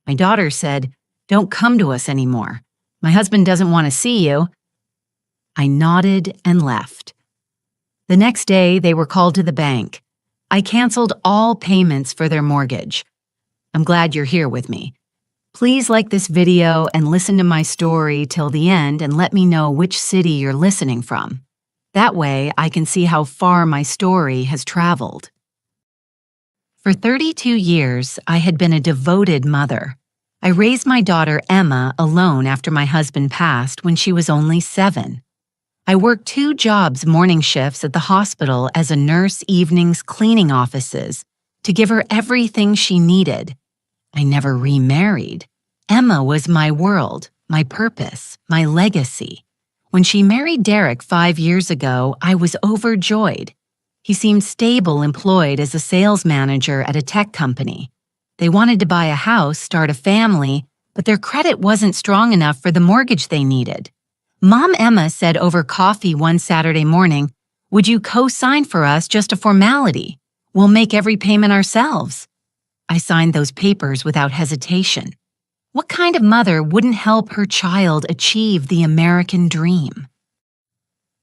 My daughter said, "Don't come to us anymore. My husband doesn't want to see you." I nodded and left. The next day, they were called to the bank. I canceled all payments for their mortgage. I'm glad you're here with me. Please like this video and listen to my story till the end and let me know which city you're listening from. That way, I can see how far my story has traveled. For 32 years, I had been a devoted mother. I raised my daughter Emma alone after my husband passed when she was only 7. I worked 2 jobs, morning shifts at the hospital as a nurse, evenings cleaning offices, to give her everything she needed. I never remarried. Emma was my world, my purpose, my legacy. When she married Derek 5 years ago, I was overjoyed. He seemed stable, employed as a sales manager at a tech company. They wanted to buy a house, start a family, but their credit wasn't strong enough for the mortgage they needed. Mom Emma said over coffee one Saturday morning, "Would you co-sign for us, just a formality? We'll make every payment ourselves." I signed those papers without hesitation. What kind of mother wouldn't help her child achieve the American dream?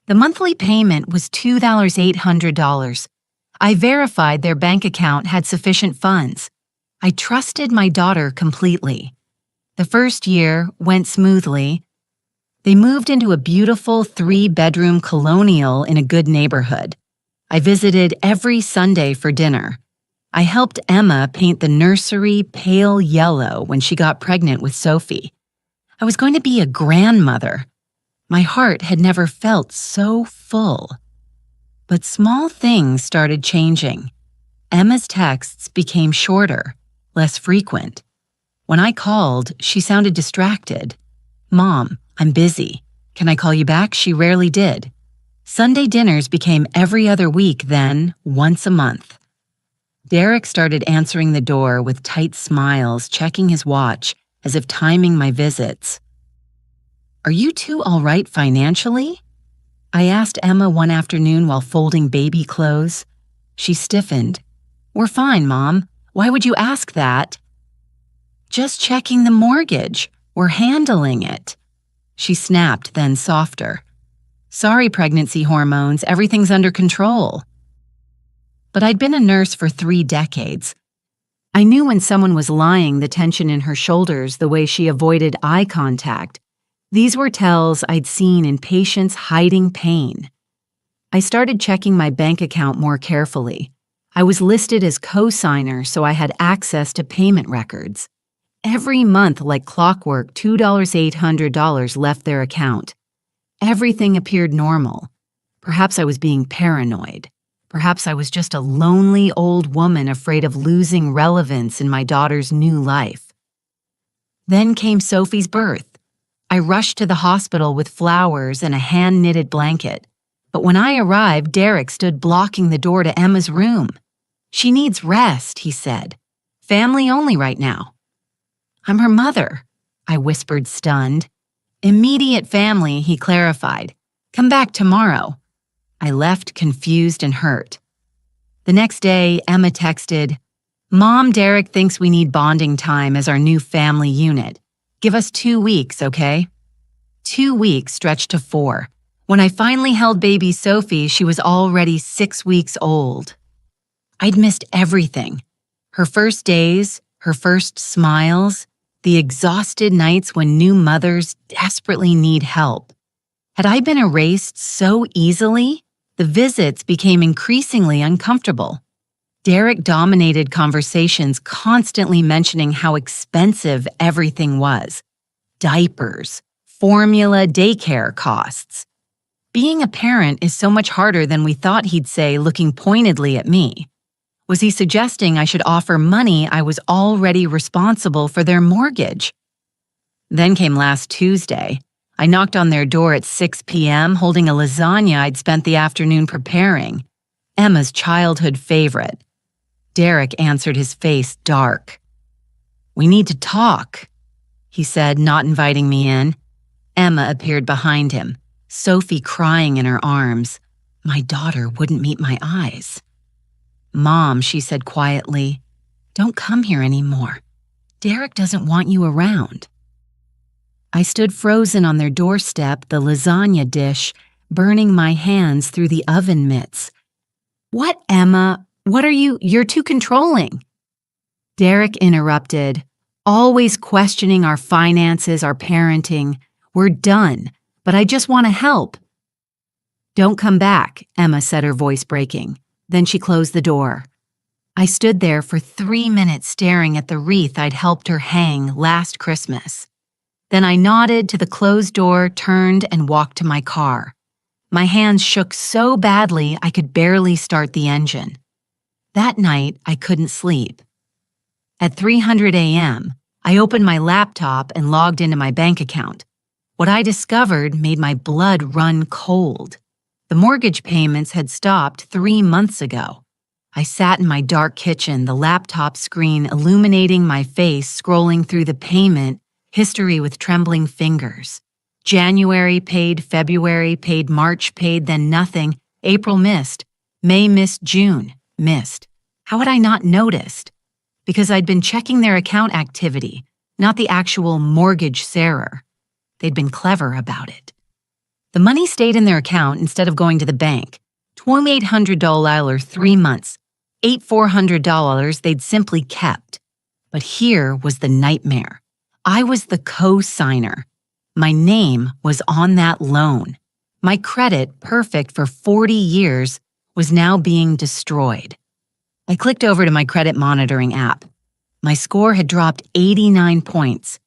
The monthly payment was $2,800. I verified their bank account had sufficient funds. I trusted my daughter completely. The first year went smoothly. They moved into a beautiful 3-bedroom colonial in a good neighborhood. I visited every Sunday for dinner. I helped Emma paint the nursery pale yellow when she got pregnant with Sophie. I was going to be a grandmother. My heart had never felt so full. But small things started changing. Emma's texts became shorter, less frequent. When I called, she sounded distracted. "Mom, I'm busy. Can I call you back?" She rarely did. Sunday dinners became every other week, then once a month. Derek started answering the door with tight smiles, checking his watch, as if timing my visits. "Are you two all right financially?" I asked Emma one afternoon while folding baby clothes. She stiffened. "We're fine, Mom. Why would you ask that?" "Just checking the mortgage. We're handling it." She snapped, then softer. "Sorry, pregnancy hormones, everything's under control." But I'd been a nurse for 3 decades. I knew when someone was lying, the tension in her shoulders, the way she avoided eye contact. These were tells I'd seen in patients hiding pain. I started checking my bank account more carefully. I was listed as co-signer, so I had access to payment records. Every month, like clockwork, $2,800 left their account. Everything appeared normal. Perhaps I was being paranoid. Perhaps I was just a lonely old woman afraid of losing relevance in my daughter's new life. Then came Sophie's birth. I rushed to the hospital with flowers and a hand-knitted blanket. But when I arrived, Derek stood blocking the door to Emma's room. "She needs rest," he said. "Family only right now." "I'm her mother," I whispered, stunned. "Immediate family," he clarified. "Come back tomorrow." I left confused and hurt. The next day, Emma texted, "Mom, Derek thinks we need bonding time as our new family unit. Give us 2 weeks, okay?" 2 weeks stretched to 4. When I finally held baby Sophie, she was already 6 weeks old. I'd missed everything. Her first days, her first smiles, the exhausted nights when new mothers desperately need help. Had I been erased so easily? The visits became increasingly uncomfortable. Derek dominated conversations, constantly mentioning how expensive everything was. Diapers, formula, daycare costs. Being a parent is so much harder than we thought, he'd say, looking pointedly at me. Was he suggesting I should offer money I was already responsible for their mortgage? Then came last Tuesday. I knocked on their door at 6 p.m. holding a lasagna I'd spent the afternoon preparing, Emma's childhood favorite. Derek answered, his face dark. "We need to talk," he said, not inviting me in. Emma appeared behind him, Sophie crying in her arms. My daughter wouldn't meet my eyes. "Mom," she said quietly, "don't come here anymore. Derek doesn't want you around. I stood frozen on their doorstep, the lasagna dish, burning my hands through the oven mitts. What, Emma? What are you? You're too controlling. Derek interrupted, always questioning our finances, our parenting. We're done, but I just want to help. Don't come back, Emma said, her voice breaking. Then she closed the door. I stood there for 3 minutes staring at the wreath I'd helped her hang last Christmas. Then I nodded to the closed door, turned, and walked to my car. My hands shook so badly I could barely start the engine. That night, I couldn't sleep. At 3:00 a.m., I opened my laptop and logged into my bank account. What I discovered made my blood run cold. The mortgage payments had stopped 3 months ago. I sat in my dark kitchen, the laptop screen illuminating my face, scrolling through the payment history with trembling fingers. January paid, February paid, March paid, then nothing. April missed. May missed, June missed. How had I not noticed? Because I'd been checking their account activity, not the actual mortgage sarer. They'd been clever about it. The money stayed in their account instead of going to the bank. $2,800 3 months. $8,400 they'd simply kept. But here was the nightmare. I was the co-signer. My name was on that loan. My credit, perfect for 40 years, was now being destroyed. I clicked over to my credit monitoring app. My score had dropped 89 points.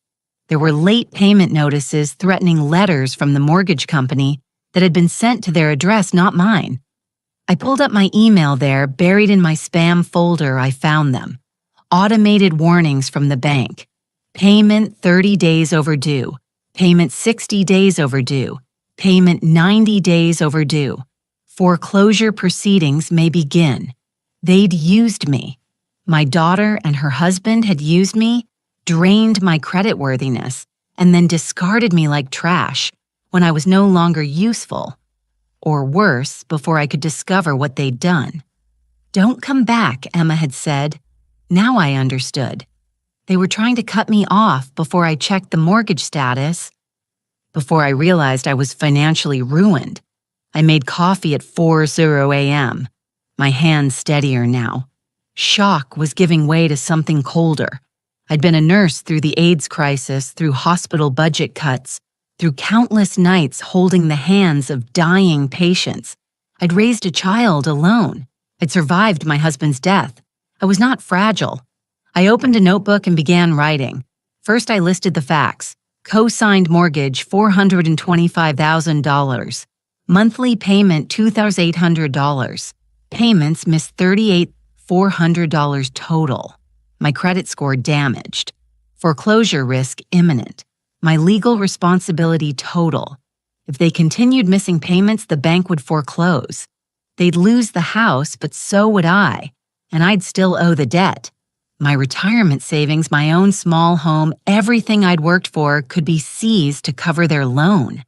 There were late payment notices threatening letters from the mortgage company that had been sent to their address, not mine. I pulled up my email there, buried in my spam folder. I found them. Automated warnings from the bank. Payment 30 days overdue. Payment 60 days overdue. Payment 90 days overdue. Foreclosure proceedings may begin. They'd used me. My daughter and her husband had used me, drained my creditworthiness, and then discarded me like trash when I was no longer useful. Or worse, before I could discover what they'd done. Don't come back, Emma had said. Now I understood. They were trying to cut me off before I checked the mortgage status. Before I realized I was financially ruined. I made coffee at 4:00 a.m. My hands steadier now. Shock was giving way to something colder. I'd been a nurse through the AIDS crisis, through hospital budget cuts, through countless nights holding the hands of dying patients. I'd raised a child alone. I'd survived my husband's death. I was not fragile. I opened a notebook and began writing. First, I listed the facts. Co-signed mortgage, $425,000. Monthly payment, $2,800. Payments missed $38,400 total. My credit score damaged. Foreclosure risk imminent. My legal responsibility total. If they continued missing payments, the bank would foreclose. They'd lose the house, but so would I, and I'd still owe the debt. My retirement savings, my own small home, everything I'd worked for could be seized to cover their loan.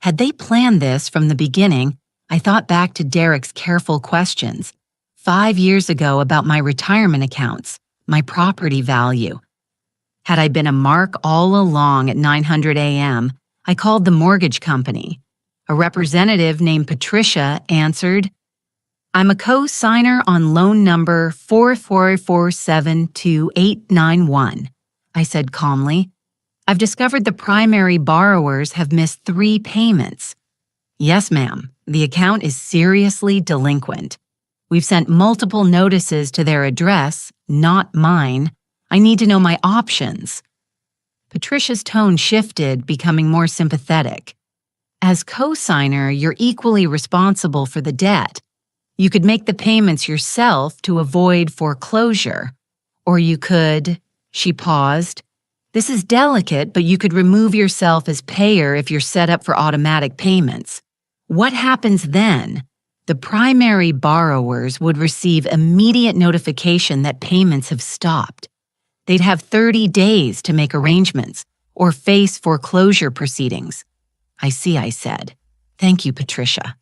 Had they planned this from the beginning, I thought back to Derek's careful questions 5 years ago about my retirement accounts, my property value. Had I been a mark all along at 9:00 a.m., I called the mortgage company. A representative named Patricia answered, "I'm a co-signer on loan number 444728891, I said calmly. "I've discovered the primary borrowers have missed 3 payments." "Yes, ma'am. The account is seriously delinquent. We've sent multiple notices to their address, not mine. I need to know my options." Patricia's tone shifted, becoming more sympathetic. "As co-signer, you're equally responsible for the debt. You could make the payments yourself to avoid foreclosure. Or you could," she paused. "This is delicate, but you could remove yourself as payer if you're set up for automatic payments. What happens then? The primary borrowers would receive immediate notification that payments have stopped. They'd have 30 days to make arrangements or face foreclosure proceedings." "I see," I said. "Thank you, Patricia."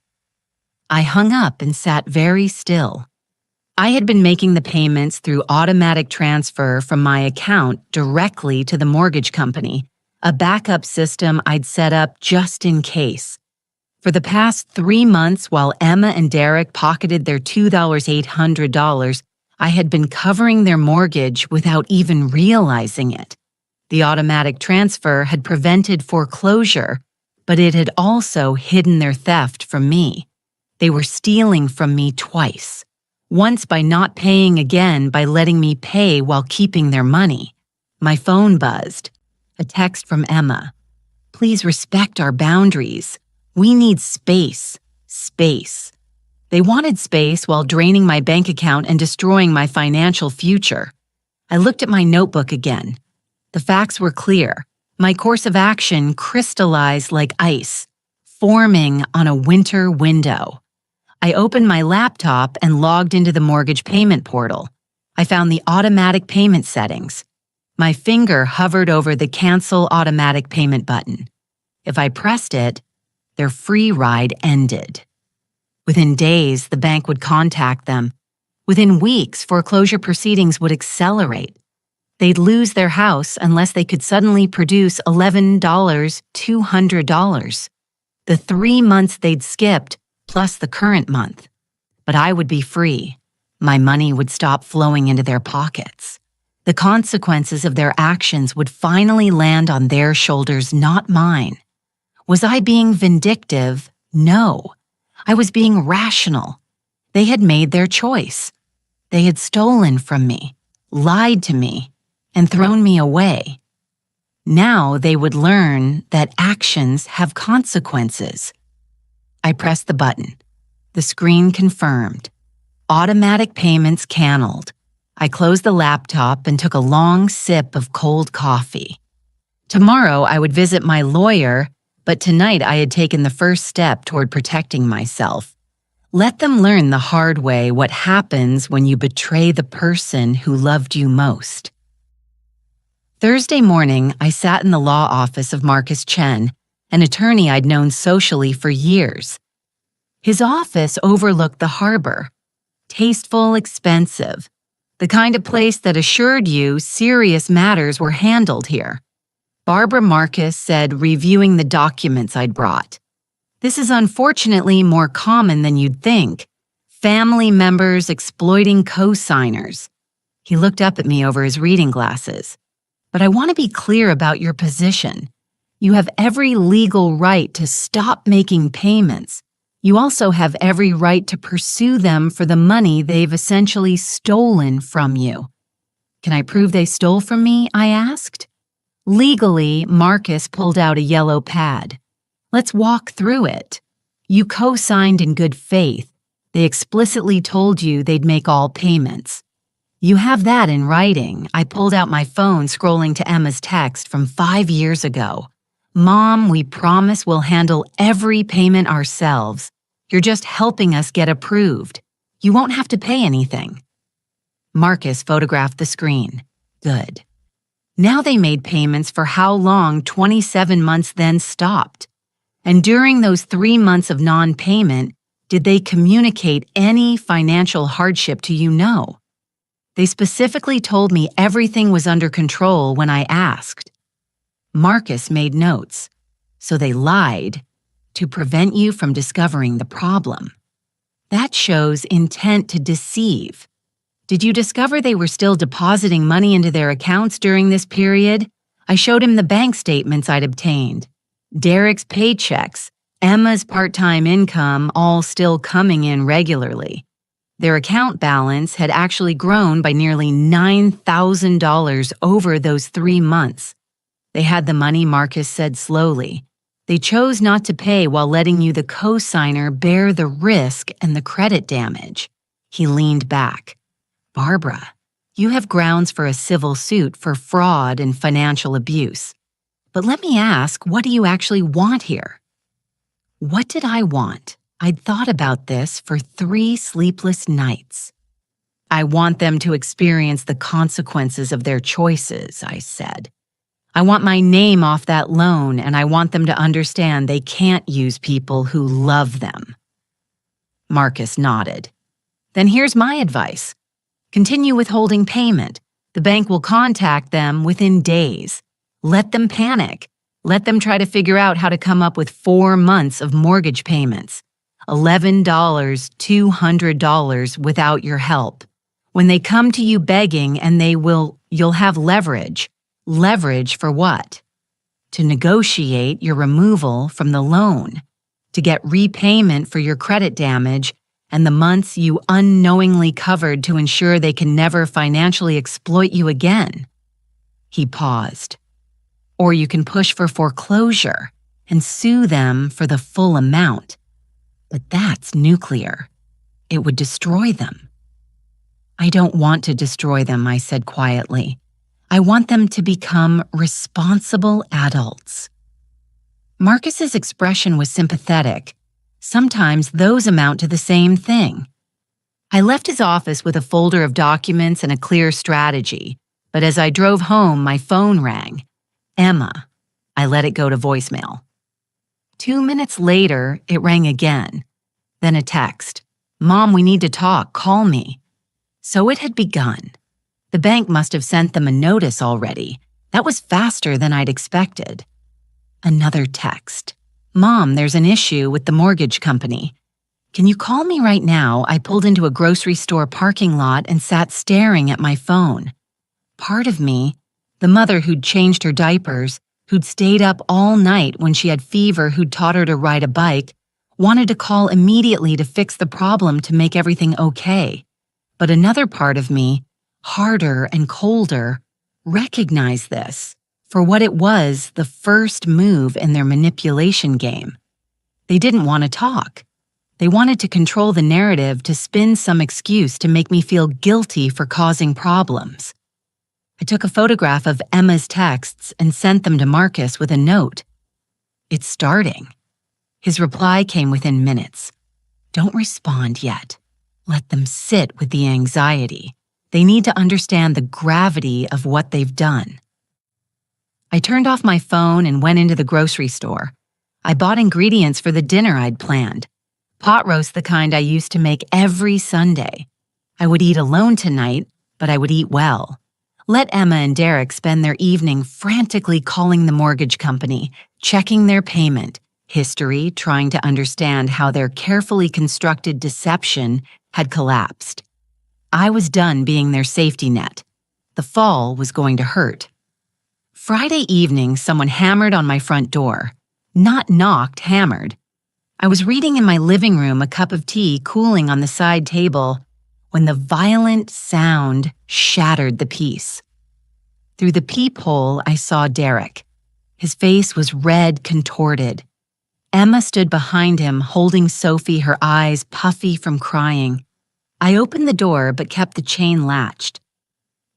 I hung up and sat very still. I had been making the payments through automatic transfer from my account directly to the mortgage company, a backup system I'd set up just in case. For the past 3 months, while Emma and Derek pocketed their $2,800, I had been covering their mortgage without even realizing it. The automatic transfer had prevented foreclosure, but it had also hidden their theft from me. They were stealing from me twice. Once by not paying again by letting me pay while keeping their money. My phone buzzed. A text from Emma. Please respect our boundaries. We need space. Space. They wanted space while draining my bank account and destroying my financial future. I looked at my notebook again. The facts were clear. My course of action crystallized like ice, forming on a winter window. I opened my laptop and logged into the mortgage payment portal. I found the automatic payment settings. My finger hovered over the Cancel Automatic Payment button. If I pressed it, their free ride ended. Within days, the bank would contact them. Within weeks, foreclosure proceedings would accelerate. They'd lose their house unless they could suddenly produce $200 the 3 months they'd skipped, plus the current month. But I would be free. My money would stop flowing into their pockets. The consequences of their actions would finally land on their shoulders, not mine. Was I being vindictive? No. I was being rational. They had made their choice. They had stolen from me, lied to me, and thrown me away. Now they would learn that actions have consequences. I pressed the button. The screen confirmed. Automatic payments canceled. I closed the laptop and took a long sip of cold coffee. Tomorrow I would visit my lawyer, but tonight I had taken the first step toward protecting myself. Let them learn the hard way what happens when you betray the person who loved you most. Thursday morning, I sat in the law office of Marcus Chen, an attorney I'd known socially for years. His office overlooked the harbor. Tasteful, expensive. The kind of place that assured you serious matters were handled here. Barbara Marcus said, reviewing the documents I'd brought. This is unfortunately more common than you'd think. Family members exploiting co-signers. He looked up at me over his reading glasses. But I want to be clear about your position. You have every legal right to stop making payments. You also have every right to pursue them for the money they've essentially stolen from you. Can I prove they stole from me? I asked. Legally, Marcus pulled out a yellow pad. Let's walk through it. You co-signed in good faith. They explicitly told you they'd make all payments. You have that in writing. I pulled out my phone, scrolling to Emma's text from 5 years ago. Mom, we promise we'll handle every payment ourselves. You're just helping us get approved. You won't have to pay anything. Marcus photographed the screen. Good. Now they made payments for how long 27 months then stopped. And during those 3 months of non-payment, did they communicate any financial hardship to you? No. They specifically told me everything was under control when I asked. Marcus made notes. So they lied to prevent you from discovering the problem. That shows intent to deceive. Did you discover they were still depositing money into their accounts during this period? I showed him the bank statements I'd obtained. Derek's paychecks, Emma's part-time income, all still coming in regularly. Their account balance had actually grown by nearly $9,000 over those 3 months. They had the money, Marcus said slowly. They chose not to pay while letting you, the co-signer, bear the risk and the credit damage. He leaned back. Barbara, you have grounds for a civil suit for fraud and financial abuse. But let me ask, what do you actually want here? What did I want? I'd thought about this for 3 sleepless nights. I want them to experience the consequences of their choices, I said. I want my name off that loan, and I want them to understand they can't use people who love them. Marcus nodded. Then here's my advice. Continue withholding payment. The bank will contact them within days. Let them panic. Let them try to figure out how to come up with 4 months of mortgage payments. $11, $200 without your help. When they come to you begging and you'll have leverage. Leverage for what? To negotiate your removal from the loan, to get repayment for your credit damage and the months you unknowingly covered to ensure they can never financially exploit you again. He paused. Or you can push for foreclosure and sue them for the full amount. But that's nuclear. It would destroy them. I don't want to destroy them, I said quietly. I want them to become responsible adults. Marcus's expression was sympathetic. Sometimes those amount to the same thing. I left his office with a folder of documents and a clear strategy, but as I drove home, my phone rang. Emma. I let it go to voicemail. 2 minutes later, it rang again. Then a text. Mom, we need to talk. Call me. So it had begun. The bank must have sent them a notice already. That was faster than I'd expected. Another text. Mom, there's an issue with the mortgage company. Can you call me right now? I pulled into a grocery store parking lot and sat staring at my phone. Part of me, the mother who'd changed her diapers, who'd stayed up all night when she had fever, who'd taught her to ride a bike, wanted to call immediately to fix the problem to make everything okay. But another part of me, harder and colder, recognized this for what it was, the first move in their manipulation game. They didn't want to talk. They wanted to control the narrative to spin some excuse to make me feel guilty for causing problems. I took a photograph of Emma's texts and sent them to Marcus with a note. It's starting. His reply came within minutes. Don't respond yet. Let them sit with the anxiety. They need to understand the gravity of what they've done. I turned off my phone and went into the grocery store. I bought ingredients for the dinner I'd planned. Pot roast, the kind I used to make every Sunday. I would eat alone tonight, but I would eat well. Let Emma and Derek spend their evening frantically calling the mortgage company, checking their payment history, trying to understand how their carefully constructed deception had collapsed. I was done being their safety net. The fall was going to hurt. Friday evening, someone hammered on my front door. Not knocked, hammered. I was reading in my living room, a cup of tea cooling on the side table, when the violent sound shattered the peace. Through the peephole, I saw Derek. His face was red, contorted. Emma stood behind him, holding Sophie, her eyes puffy from crying. I opened the door but kept the chain latched.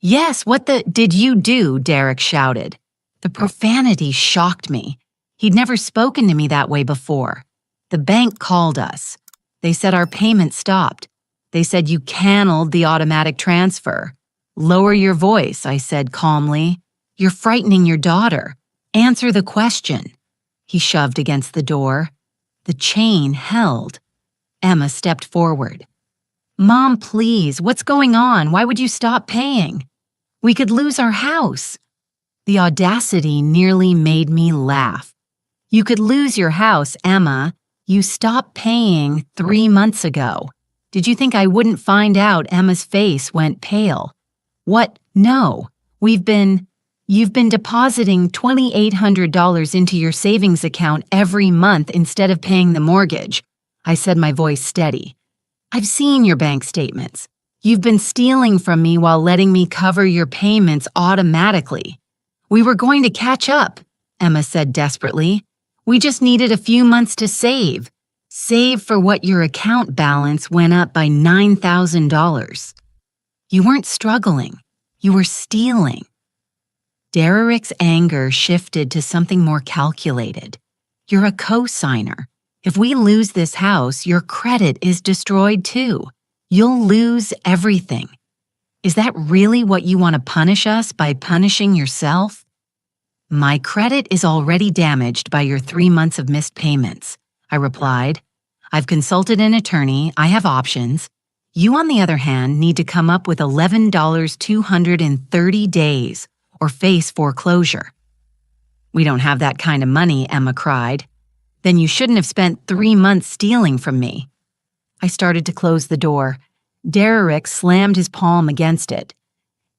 Yes, what did you do? Derek shouted. The profanity shocked me. He'd never spoken to me that way before. The bank called us. They said our payment stopped. They said you canceled the automatic transfer. Lower your voice, I said calmly. You're frightening your daughter. Answer the question. He shoved against the door. The chain held. Emma stepped forward. Mom, please, what's going on? Why would you stop paying? We could lose our house. The audacity nearly made me laugh. You could lose your house, Emma. You stopped paying 3 months ago. Did you think I wouldn't find out? Emma's face went pale. What? No. You've been depositing $2,800 into your savings account every month instead of paying the mortgage. I said, my voice steady. I've seen your bank statements. You've been stealing from me while letting me cover your payments automatically. We were going to catch up, Emma said desperately. We just needed a few months to save. Save for what your account balance went up by $9,000. You weren't struggling. You were stealing. Derek's anger shifted to something more calculated. You're a co-signer. If we lose this house, your credit is destroyed too. You'll lose everything. Is that really what you want to punish us by punishing yourself? My credit is already damaged by your 3 months of missed payments, I replied. I've consulted an attorney. I have options. You, on the other hand, need to come up with $11,230 days or face foreclosure. We don't have that kind of money, Emma cried. Then you shouldn't have spent 3 months stealing from me. I started to close the door. Derek slammed his palm against it.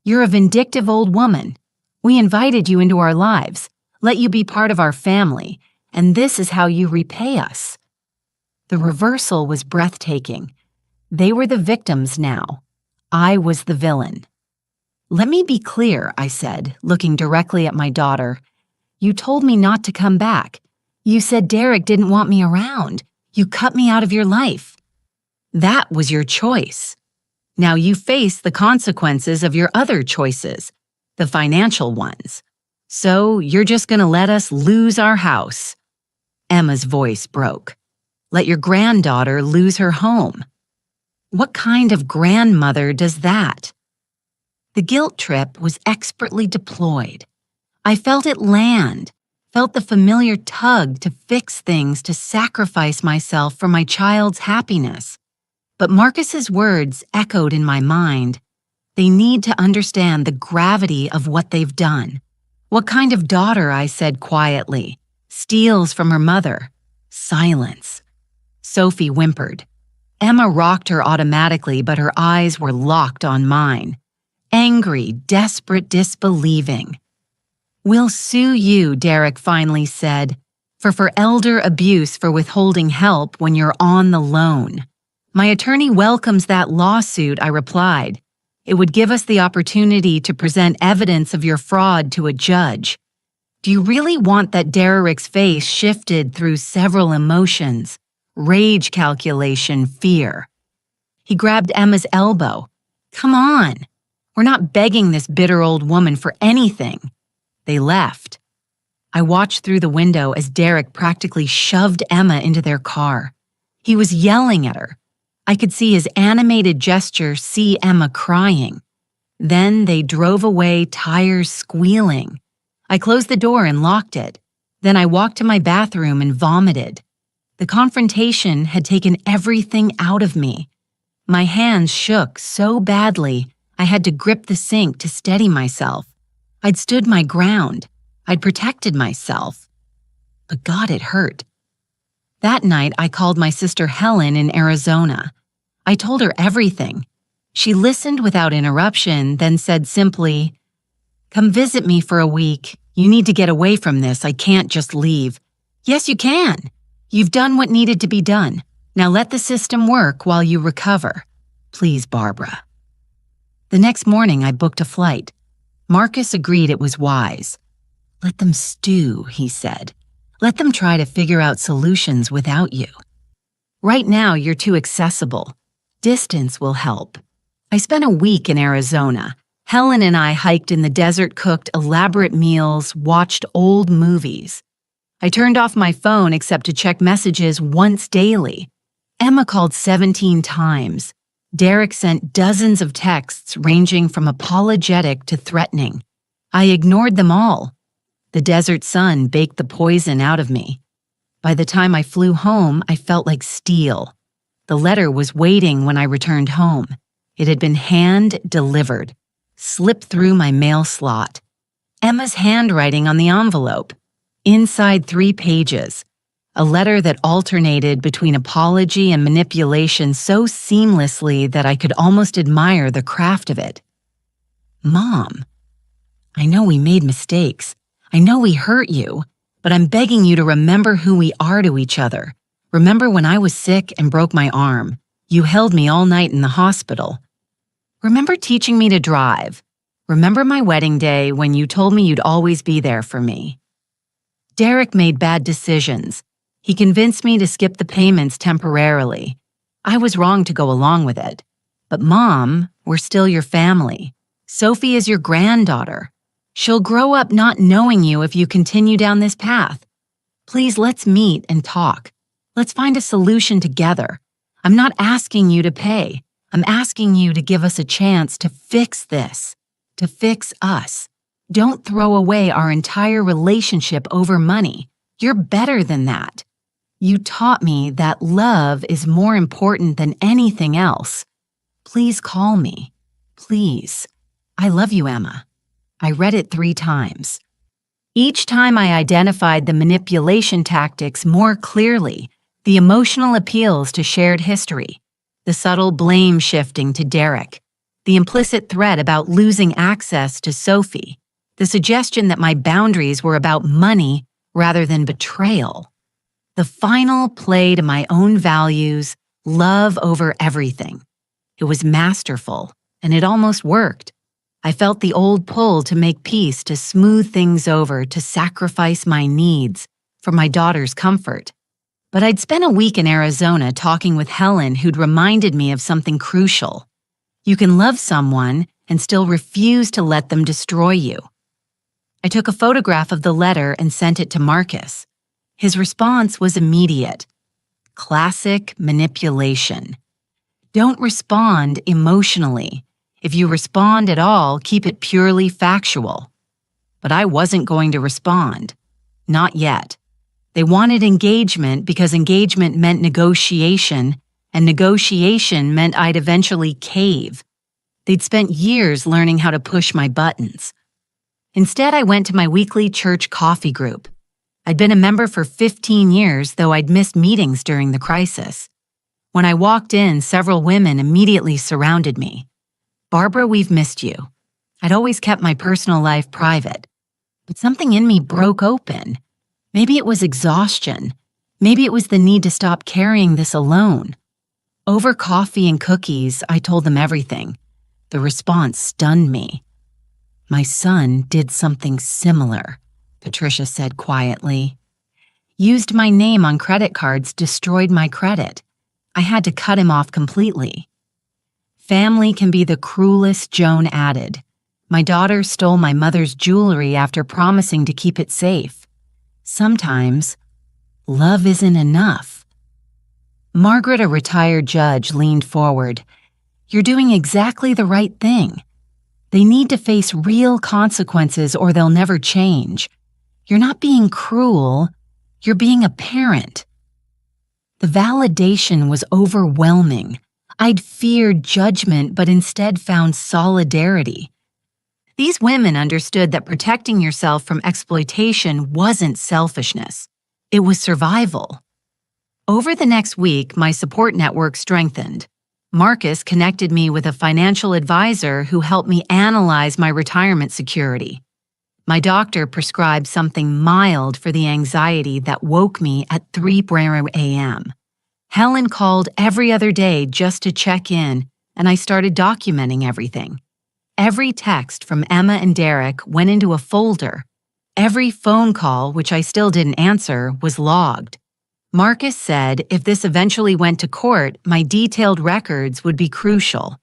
You're a vindictive old woman. We invited you into our lives, let you be part of our family, and this is how you repay us. The reversal was breathtaking. They were the victims now. I was the villain. Let me be clear, I said, looking directly at my daughter. You told me not to come back. You said Derek didn't want me around. You cut me out of your life. That was your choice. Now you face the consequences of your other choices, the financial ones. So you're just going to let us lose our house. Emma's voice broke. Let your granddaughter lose her home. What kind of grandmother does that? The guilt trip was expertly deployed. I felt it land, felt the familiar tug to fix things, to sacrifice myself for my child's happiness. But Marcus's words echoed in my mind. They need to understand the gravity of what they've done. What kind of daughter, I said quietly, steals from her mother? Silence. Sophie whimpered. Emma rocked her automatically, but her eyes were locked on mine. Angry, desperate, disbelieving. We'll sue you, Derek finally said, for elder abuse for withholding help when you're on the loan. My attorney welcomes that lawsuit, I replied. It would give us the opportunity to present evidence of your fraud to a judge. Do you really want that? Derek's face shifted through several emotions. Rage, calculation, fear. He grabbed Emma's elbow. Come on. We're not begging this bitter old woman for anything. They left. I watched through the window as Derek practically shoved Emma into their car. He was yelling at her. I could see his animated gesture, see Emma crying. Then they drove away, tires squealing. I closed the door and locked it. Then I walked to my bathroom and vomited. The confrontation had taken everything out of me. My hands shook so badly, I had to grip the sink to steady myself. I'd stood my ground. I'd protected myself. But God, it hurt. That night, I called my sister Helen in Arizona. I told her everything. She listened without interruption, then said simply, "Come visit me for a week. You need to get away from this. I can't just leave." "Yes, you can. You've done what needed to be done. Now let the system work while you recover. Please, Barbara." The next morning, I booked a flight. Marcus agreed it was wise. Let them stew, he said. Let them try to figure out solutions without you. Right now, you're too accessible. Distance will help. I spent a week in Arizona. Helen and I hiked in the desert, cooked elaborate meals, watched old movies. I turned off my phone except to check messages once daily. Emma called 17 times. Derek sent dozens of texts ranging from apologetic to threatening. I ignored them all. The desert sun baked the poison out of me. By the time I flew home, I felt like steel. The letter was waiting when I returned home. It had been hand-delivered, slipped through my mail slot. Emma's handwriting on the envelope. Inside 3 pages. A letter that alternated between apology and manipulation so seamlessly that I could almost admire the craft of it. Mom, I know we made mistakes. I know we hurt you, but I'm begging you to remember who we are to each other. Remember when I was sick and broke my arm. You held me all night in the hospital. Remember teaching me to drive. Remember my wedding day when you told me you'd always be there for me. Derek made bad decisions. He convinced me to skip the payments temporarily. I was wrong to go along with it. But Mom, we're still your family. Sophie is your granddaughter. She'll grow up not knowing you if you continue down this path. Please, let's meet and talk. Let's find a solution together. I'm not asking you to pay. I'm asking you to give us a chance to fix this, to fix us. Don't throw away our entire relationship over money. You're better than that. You taught me that love is more important than anything else. Please call me. Please. I love you, Emma. I read it 3 times. Each time I identified the manipulation tactics more clearly, the emotional appeals to shared history, the subtle blame shifting to Derek, the implicit threat about losing access to Sophie, the suggestion that my boundaries were about money rather than betrayal. The final play to my own values, love over everything. It was masterful, and it almost worked. I felt the old pull to make peace, to smooth things over, to sacrifice my needs for my daughter's comfort. But I'd spent a week in Arizona talking with Helen, who'd reminded me of something crucial. You can love someone and still refuse to let them destroy you. I took a photograph of the letter and sent it to Marcus. His response was immediate. Classic manipulation. Don't respond emotionally. If you respond at all, keep it purely factual. But I wasn't going to respond. Not yet. They wanted engagement because engagement meant negotiation, and negotiation meant I'd eventually cave. They'd spent years learning how to push my buttons. Instead, I went to my weekly church coffee group. I'd been a member for 15 years, though I'd missed meetings during the crisis. When I walked in, several women immediately surrounded me. Barbara, we've missed you. I'd always kept my personal life private. But something in me broke open. Maybe it was exhaustion. Maybe it was the need to stop carrying this alone. Over coffee and cookies, I told them everything. The response stunned me. My son did something similar, Patricia said quietly. Used my name on credit cards, destroyed my credit. I had to cut him off completely. Family can be the cruelest, Joan added. My daughter stole my mother's jewelry after promising to keep it safe. Sometimes, love isn't enough. Margaret, a retired judge, leaned forward. You're doing exactly the right thing. They need to face real consequences or they'll never change. You're not being cruel, you're being a parent. The validation was overwhelming. I'd feared judgment, but instead found solidarity. These women understood that protecting yourself from exploitation wasn't selfishness. It was survival. Over the next week, my support network strengthened. Marcus connected me with a financial advisor who helped me analyze my retirement security. My doctor prescribed something mild for the anxiety that woke me at 3 a.m. Helen called every other day just to check in, and I started documenting everything. Every text from Emma and Derek went into a folder. Every phone call, which I still didn't answer, was logged. Marcus said if this eventually went to court, my detailed records would be crucial.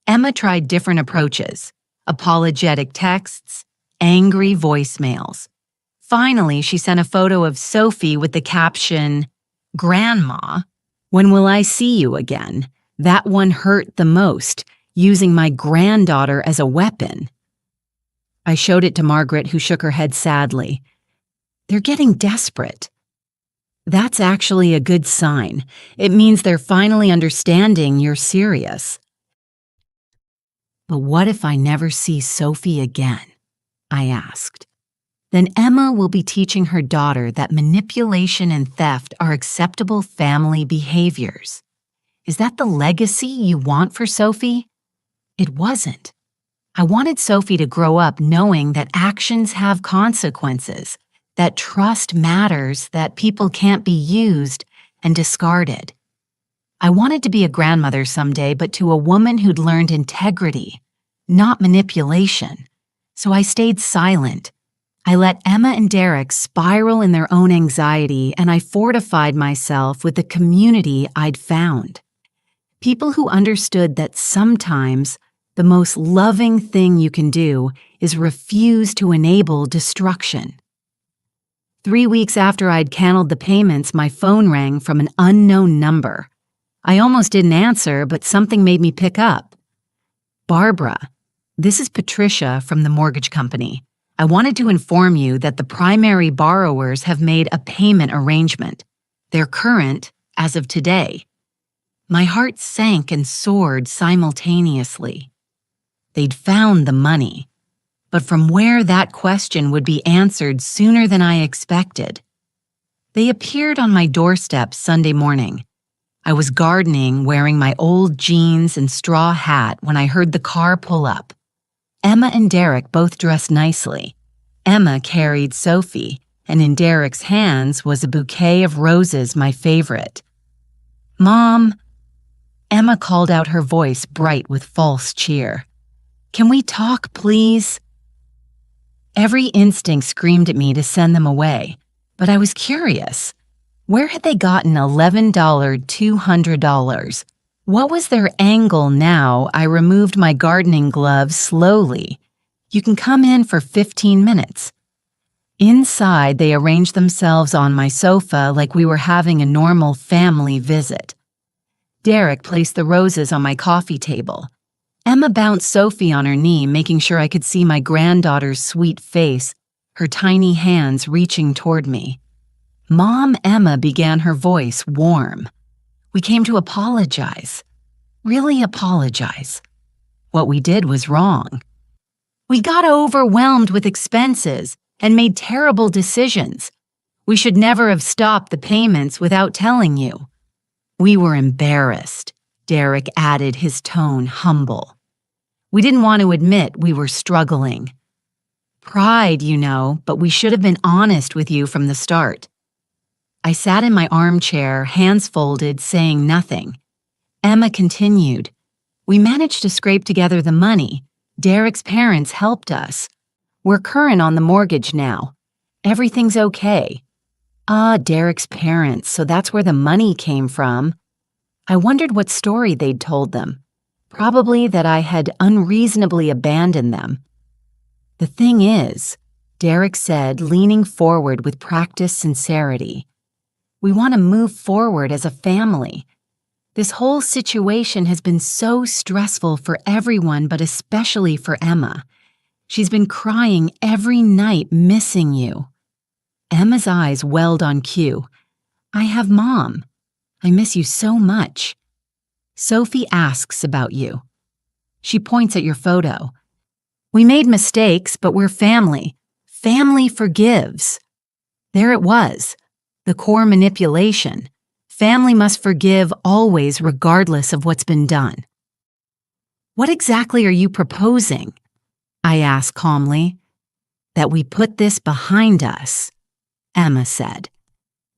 Emma tried different approaches: apologetic texts, angry voicemails. Finally, she sent a photo of Sophie with the caption, "Grandma, when will I see you again? That one hurt the most, using my granddaughter as a weapon." I showed it to Margaret, who shook her head sadly. They're getting desperate. That's actually a good sign. It means they're finally understanding you're serious. But what if I never see Sophie again? I asked. Then Emma will be teaching her daughter that manipulation and theft are acceptable family behaviors. Is that the legacy you want for Sophie? It wasn't. I wanted Sophie to grow up knowing that actions have consequences, that trust matters, that people can't be used and discarded. I wanted to be a grandmother someday, but to a woman who'd learned integrity, not manipulation. So I stayed silent. I let Emma and Derek spiral in their own anxiety, and I fortified myself with the community I'd found. People who understood that sometimes the most loving thing you can do is refuse to enable destruction. 3 weeks after I'd canceled the payments, my phone rang from an unknown number. I almost didn't answer, but something made me pick up. Barbara, this is Patricia from the mortgage company. I wanted to inform you that the primary borrowers have made a payment arrangement. They're current as of today. My heart sank and soared simultaneously. They'd found the money, but from where that question would be answered sooner than I expected. They appeared on my doorstep Sunday morning. I was gardening wearing my old jeans and straw hat when I heard the car pull up. Emma and Derek both dressed nicely. Emma carried Sophie, and in Derek's hands was a bouquet of roses, my favorite. "Mom," Emma called out, her voice bright with false cheer. "Can we talk, please?" Every instinct screamed at me to send them away, but I was curious. Where had they gotten $11 $200? What was their angle now? I removed my gardening gloves slowly. "You can come in for 15 minutes. Inside, they arranged themselves on my sofa like we were having a normal family visit. Derek placed the roses on my coffee table. Emma bounced Sophie on her knee, making sure I could see my granddaughter's sweet face, her tiny hands reaching toward me. "Mom," Emma began, her voice warm. "We came to apologize. Really apologize. What we did was wrong. We got overwhelmed with expenses and made terrible decisions. We should never have stopped the payments without telling you. We were embarrassed," Derek added, his tone humble. "We didn't want to admit we were struggling. Pride, you know, but we should have been honest with you from the start." I sat in my armchair, hands folded, saying nothing. Emma continued. "We managed to scrape together the money. Derek's parents helped us. We're current on the mortgage now. Everything's okay." "Ah, Derek's parents, so that's where the money came from." I wondered what story they'd told them. Probably that I had unreasonably abandoned them. "The thing is," Derek said, leaning forward with practiced sincerity, "we want to move forward as a family. This whole situation has been so stressful for everyone, but especially for Emma. She's been crying every night, missing you." Emma's eyes welled on cue. "I have Mom. I miss you so much. Sophie asks about you." She points at your photo. "We made mistakes, but we're family. Family forgives." There it was. The core manipulation. Family must forgive always, regardless of what's been done. "What exactly are you proposing?" I asked calmly. "That we put this behind us," Emma said.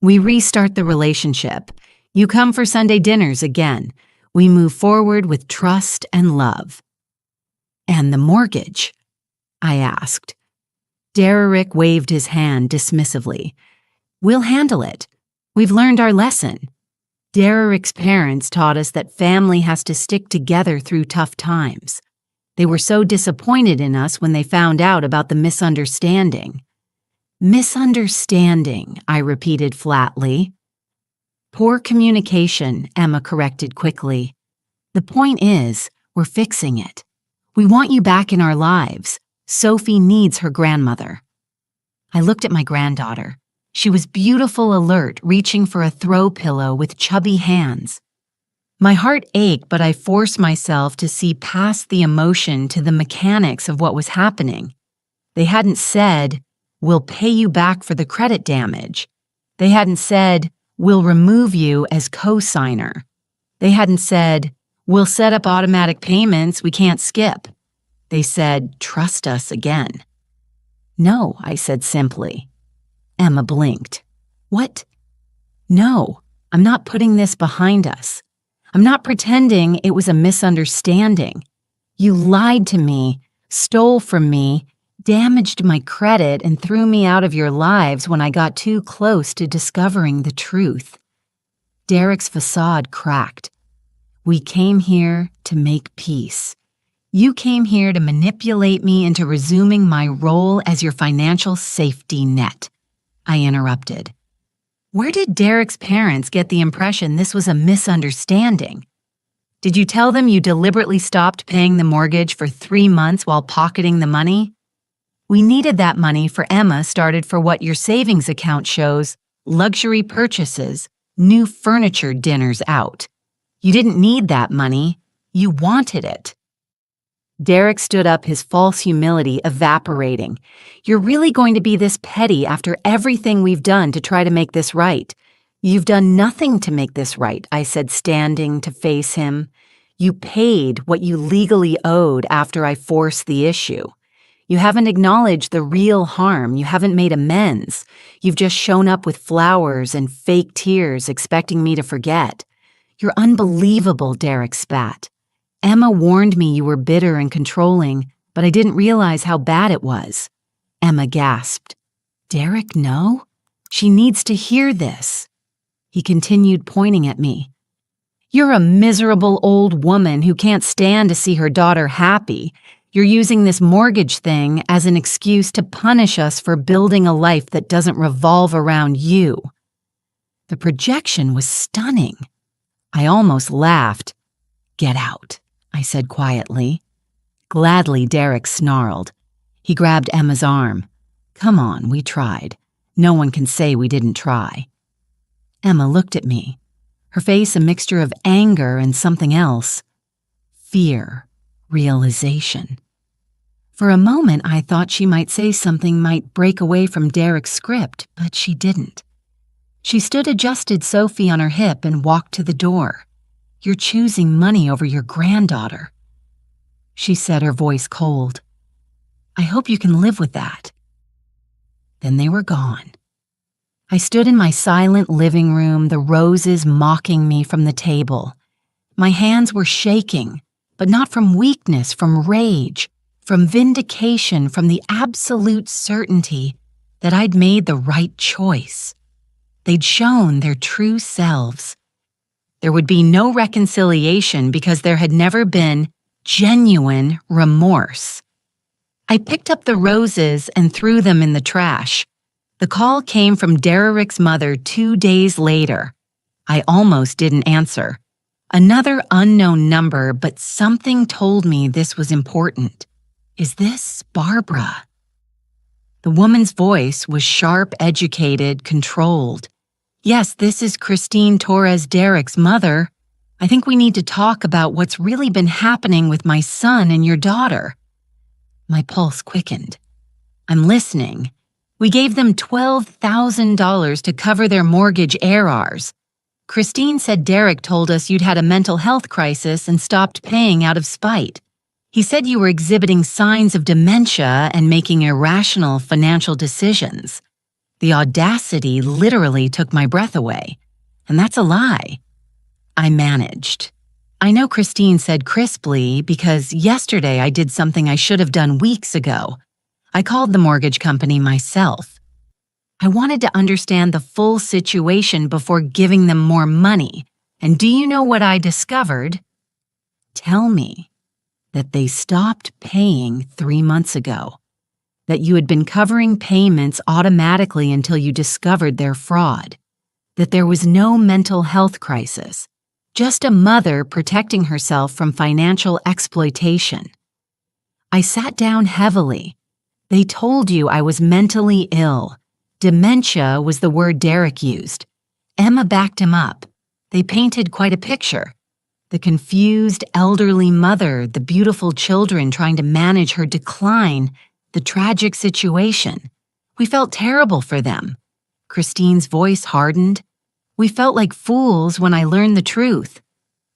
"We restart the relationship. You come for Sunday dinners again. We move forward with trust and love." "And the mortgage?" I asked. Derek waved his hand dismissively. "We'll handle it. We've learned our lesson. Derek's parents taught us that family has to stick together through tough times. They were so disappointed in us when they found out about the misunderstanding." "Misunderstanding," I repeated flatly. "Poor communication," Emma corrected quickly. "The point is, we're fixing it. We want you back in our lives. Sophie needs her grandmother." I looked at my granddaughter. She was beautiful, alert, reaching for a throw pillow with chubby hands. My heart ached, but I forced myself to see past the emotion to the mechanics of what was happening. They hadn't said, "We'll pay you back for the credit damage." They hadn't said, "We'll remove you as co-signer." They hadn't said, "We'll set up automatic payments we can't skip." They said, "Trust us again." "No," I said simply. Emma blinked. "What?" "No, I'm not putting this behind us. I'm not pretending it was a misunderstanding. You lied to me, stole from me, damaged my credit, and threw me out of your lives when I got too close to discovering the truth." Derek's facade cracked. "We came here to make peace. You came here to manipulate me into resuming my role as your financial safety net," I interrupted. "Where did Derek's parents get the impression this was a misunderstanding? Did you tell them you deliberately stopped paying the mortgage for 3 months while pocketing the money? We needed that money for Emma started for what your savings account shows, luxury purchases, new furniture dinners out. You didn't need that money. You wanted it. Derek stood up, his false humility evaporating. You're really going to be this petty after everything we've done to try to make this right? You've done nothing to make this right, I said, standing to face him. You paid what you legally owed after I forced the issue. You haven't acknowledged the real harm. You haven't made amends. You've just shown up with flowers and fake tears expecting me to forget. You're unbelievable, Derek spat. Emma warned me you were bitter and controlling, but I didn't realize how bad it was. Emma gasped. Derek, no? She needs to hear this. He continued, pointing at me. You're a miserable old woman who can't stand to see her daughter happy. You're using this mortgage thing as an excuse to punish us for building a life that doesn't revolve around you. The projection was stunning. I almost laughed. Get out, I said quietly. Gladly, Derek snarled. He grabbed Emma's arm. Come on, we tried. No one can say we didn't try. Emma looked at me, her face a mixture of anger and something else. Fear, realization. For a moment, I thought she might say something might break away from Derek's script, but she didn't. She stood, adjusted Sophie on her hip, and walked to the door. You're choosing money over your granddaughter, she said, her voice cold. I hope you can live with that. Then they were gone. I stood in my silent living room, the roses mocking me from the table. My hands were shaking, but not from weakness, from rage, from vindication, from the absolute certainty that I'd made the right choice. They'd shown their true selves. There would be no reconciliation because there had never been genuine remorse. I picked up the roses and threw them in the trash. The call came from Derek's mother 2 days later. I almost didn't answer. Another unknown number, but something told me this was important. Is this Barbara? The woman's voice was sharp, educated, controlled. Yes, this is Christine Torres, Derek's mother. I think we need to talk about what's really been happening with my son and your daughter. My pulse quickened. I'm listening. We gave them $12,000 to cover their mortgage arrears. Christine said Derek told us you'd had a mental health crisis and stopped paying out of spite. He said you were exhibiting signs of dementia and making irrational financial decisions. The audacity literally took my breath away. And that's a lie. I managed. I know Christine said crisply because yesterday I did something I should have done weeks ago. I called the mortgage company myself. I wanted to understand the full situation before giving them more money. And do you know what I discovered? Tell me that they stopped paying 3 months ago. That you had been covering payments automatically until you discovered their fraud. That there was no mental health crisis. Just a mother protecting herself from financial exploitation. I sat down heavily. They told you I was mentally ill. Dementia was the word Derek used. Emma backed him up. They painted quite a picture. The confused, elderly mother, the beautiful children trying to manage her decline, the tragic situation. We felt terrible for them. Christine's voice hardened. We felt like fools when I learned the truth.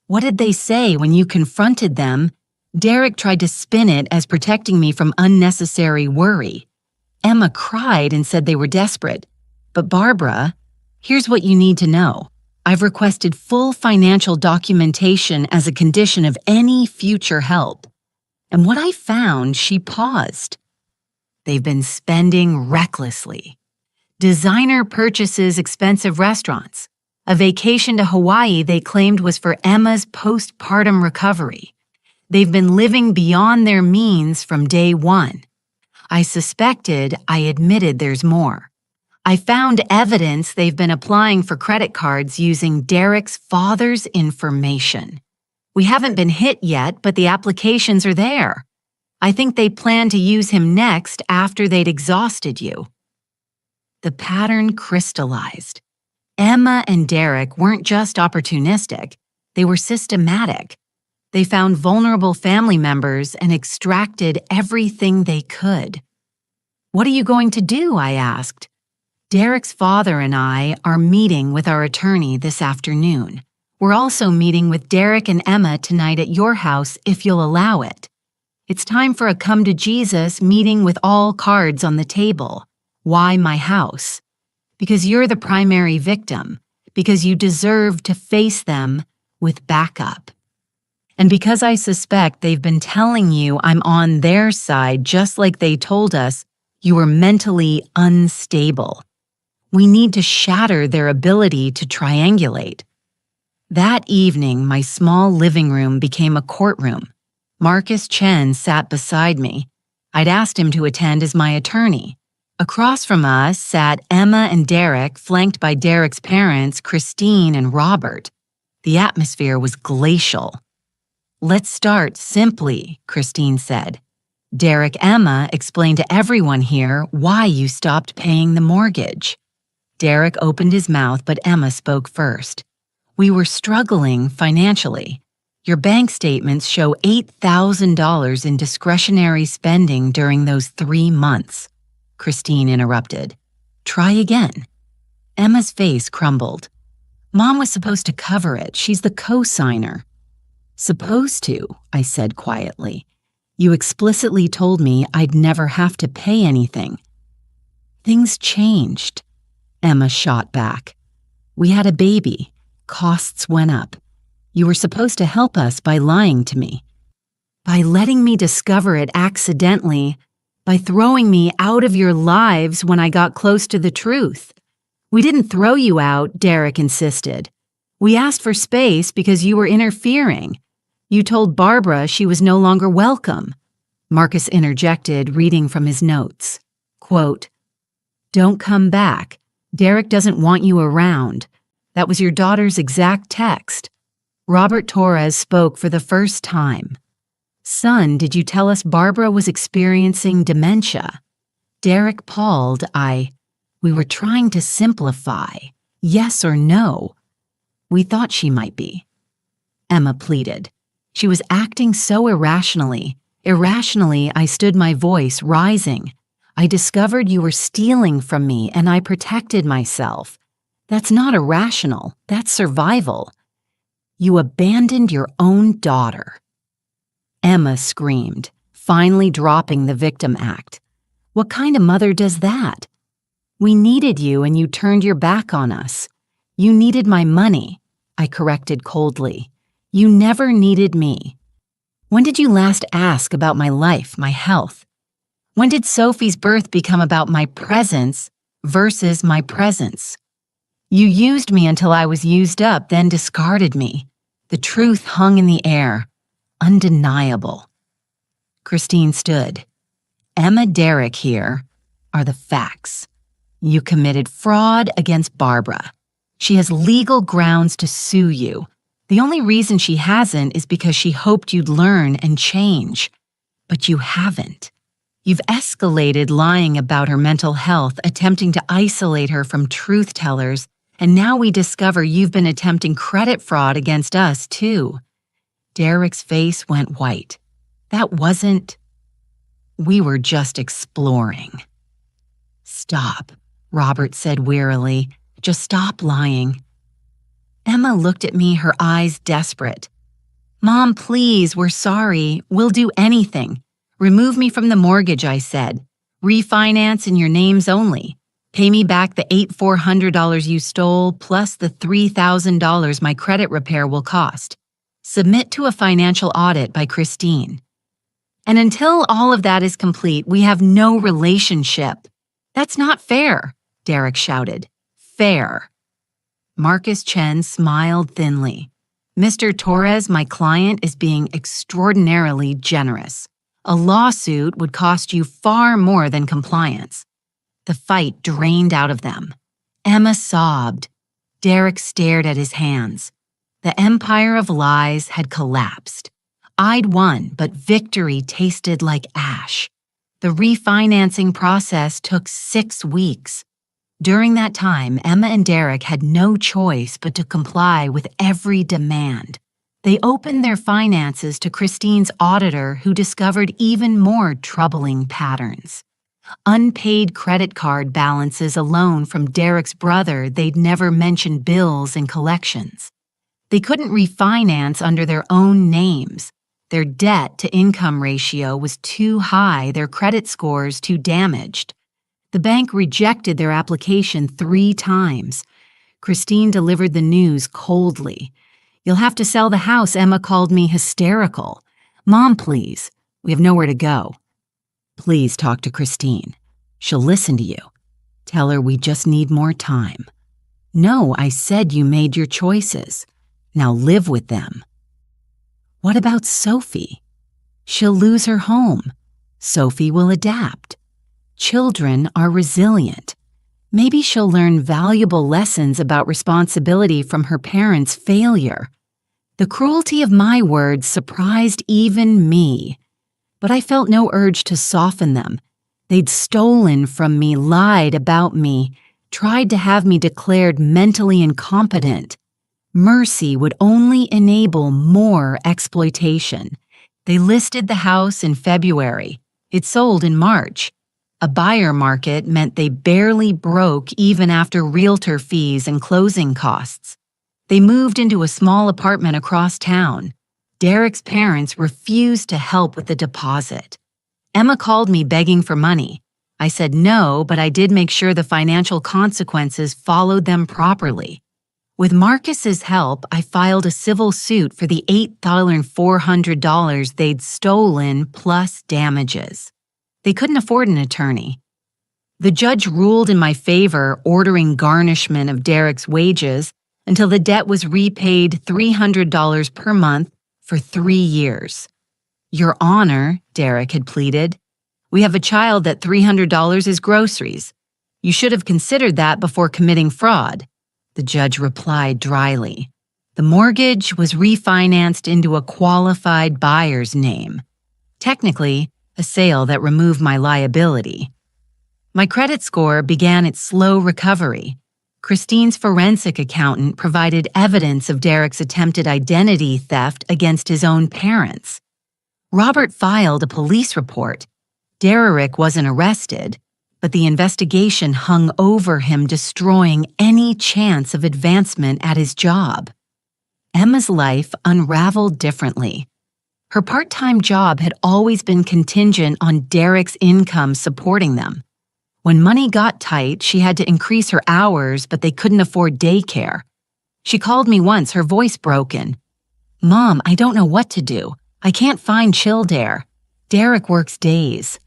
What did they say when you confronted them? Derek tried to spin it as protecting me from unnecessary worry. Emma cried and said they were desperate. But Barbara, here's what you need to know. I've requested full financial documentation as a condition of any future help. And what I found, she paused. They've been spending recklessly. Designer purchases, expensive restaurants. A vacation to Hawaii they claimed was for Emma's postpartum recovery. They've been living beyond their means from day one. I suspected, I admitted there's more. I found evidence they've been applying for credit cards using Derek's father's information. We haven't been hit yet, but the applications are there. I think they plan to use him next after they'd exhausted you. The pattern crystallized. Emma and Derek weren't just opportunistic. They were systematic. They found vulnerable family members and extracted everything they could. "What are you going to do?" I asked. "Derek's father and I are meeting with our attorney this afternoon. We're also meeting with Derek and Emma tonight at your house if you'll allow it. It's time for a come to Jesus meeting with all cards on the table. Why my house? Because you're the primary victim, because you deserve to face them with backup. And because I suspect they've been telling you I'm on their side just like they told us you were mentally unstable. We need to shatter their ability to triangulate." That evening, my small living room became a courtroom. Marcus Chen sat beside me. I'd asked him to attend as my attorney. Across from us sat Emma and Derek, flanked by Derek's parents, Christine and Robert. The atmosphere was glacial. "Let's start simply," Christine said. "Derek, Emma, explain to everyone here why you stopped paying the mortgage." Derek opened his mouth, but Emma spoke first. "We were struggling financially. Your bank statements show $8,000 in discretionary spending during those 3 months." Christine interrupted. "Try again." Emma's face crumbled. "Mom was supposed to cover it. She's the co-signer." "Supposed to," I said quietly. "You explicitly told me I'd never have to pay anything." "Things changed," Emma shot back. "We had a baby. Costs went up. You were supposed to help us by lying to me, by letting me discover it accidentally, by throwing me out of your lives when I got close to the truth. We didn't throw you out," Derek insisted. "We asked for space because you were interfering. You told Barbara she was no longer welcome." Marcus interjected, reading from his notes. Quote, "Don't come back. Derek doesn't want you around." That was your daughter's exact text. Robert Torres spoke for the first time. "Son, did you tell us Barbara was experiencing dementia?" Derek paused. We were trying to simplify. Yes or no? "We thought she might be." Emma pleaded. She was acting so irrationally. Irrationally, I stood my voice, rising. "I discovered you were stealing from me, and I protected myself. That's not irrational. That's survival. You abandoned your own daughter." Emma screamed, finally dropping the victim act. "What kind of mother does that? We needed you and you turned your back on us. You needed my money," I corrected coldly. "You never needed me. When did you last ask about my life, my health? When did Sophie's birth become about my presence versus my presence? You used me until I was used up, then discarded me. The truth hung in the air, undeniable." Christine stood. "Emma, Derek here are the facts. You committed fraud against Barbara. She has legal grounds to sue you. The only reason she hasn't is because she hoped you'd learn and change. But you haven't. You've escalated lying about her mental health, attempting to isolate her from truth-tellers, and now we discover you've been attempting credit fraud against us, too." Derek's face went white. "That wasn't... We were just exploring." "Stop," Robert said wearily. "Just stop lying." Emma looked at me, her eyes desperate. "Mom, please, we're sorry. We'll do anything. Remove me from the mortgage," I said. "Refinance in your names only. Pay me back the $8,400 you stole, plus the $3,000 my credit repair will cost. Submit to a financial audit by Christine. And until all of that is complete, we have no relationship." "That's not fair," Derek shouted. "Fair." Marcus Chen smiled thinly. "Mr. Torres, my client, is being extraordinarily generous. A lawsuit would cost you far more than compliance." The fight drained out of them. Emma sobbed. Derek stared at his hands. The empire of lies had collapsed. I'd won, but victory tasted like ash. The refinancing process took 6 weeks. During that time, Emma and Derek had no choice but to comply with every demand. They opened their finances to Christine's auditor, who discovered even more troubling patterns. Unpaid credit card balances alone from Derek's brother. They'd never mentioned bills and collections. They couldn't refinance under their own names. Their debt-to-income ratio was too high, their credit scores too damaged. The bank rejected their application 3 times. Christine delivered the news coldly. "You'll have to sell the house." Emma called me hysterical. "Mom, please. We have nowhere to go." "Please talk to Christine. She'll listen to you. Tell her we just need more time." "No, I said you made your choices. Now live with them." "What about Sophie? She'll lose her home. Sophie will adapt. Children are resilient. Maybe she'll learn valuable lessons about responsibility from her parents' failure." The cruelty of my words surprised even me, but I felt no urge to soften them. They'd stolen from me, lied about me, tried to have me declared mentally incompetent. Mercy would only enable more exploitation. They listed the house in February. It sold in March. A buyer market meant they barely broke even after realtor fees and closing costs. They moved into a small apartment across town. Derek's parents refused to help with the deposit. Emma called me begging for money. I said no, but I did make sure the financial consequences followed them properly. With Marcus's help, I filed a civil suit for the $8,400 they'd stolen plus damages. They couldn't afford an attorney. The judge ruled in my favor, ordering garnishment of Derek's wages until the debt was repaid $300 per month for 3 years. "Your Honor," Derek had pleaded, "we have a child that $300 is groceries. You should have considered that before committing fraud." The judge replied dryly. The mortgage was refinanced into a qualified buyer's name. Technically, a sale that removed my liability. My credit score began its slow recovery. Christine's forensic accountant provided evidence of Derek's attempted identity theft against his own parents. Robert filed a police report. Derek wasn't arrested, but the investigation hung over him, destroying any chance of advancement at his job. Emma's life unraveled differently. Her part-time job had always been contingent on Derek's income supporting them. When money got tight, she had to increase her hours, but they couldn't afford daycare. She called me once, her voice broken. "Mom, I don't know what to do. I can't find Childare. Derek works days.